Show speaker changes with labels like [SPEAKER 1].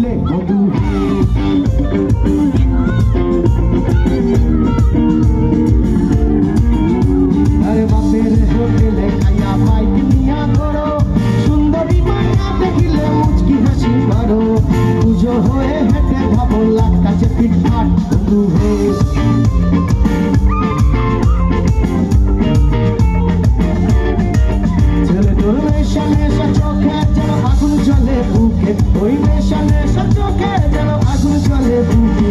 [SPEAKER 1] দিলে মধু আরে বাপের হোটেলে খাইয়া বাইক নিয়া করো সুন্দরী মায়া দেখিলে মুচকি হাসি মারো পুজো হয়ে হেঁটে ভাবো লাখ কাছে পিটপাট বন্ধু হয়ে ছেলে তোর নেশা নেশা চোখে যেন আগুন জ্বলে বুকে ওই নেশা নেশা চোখে যেন আগুন জ্বলে বুকে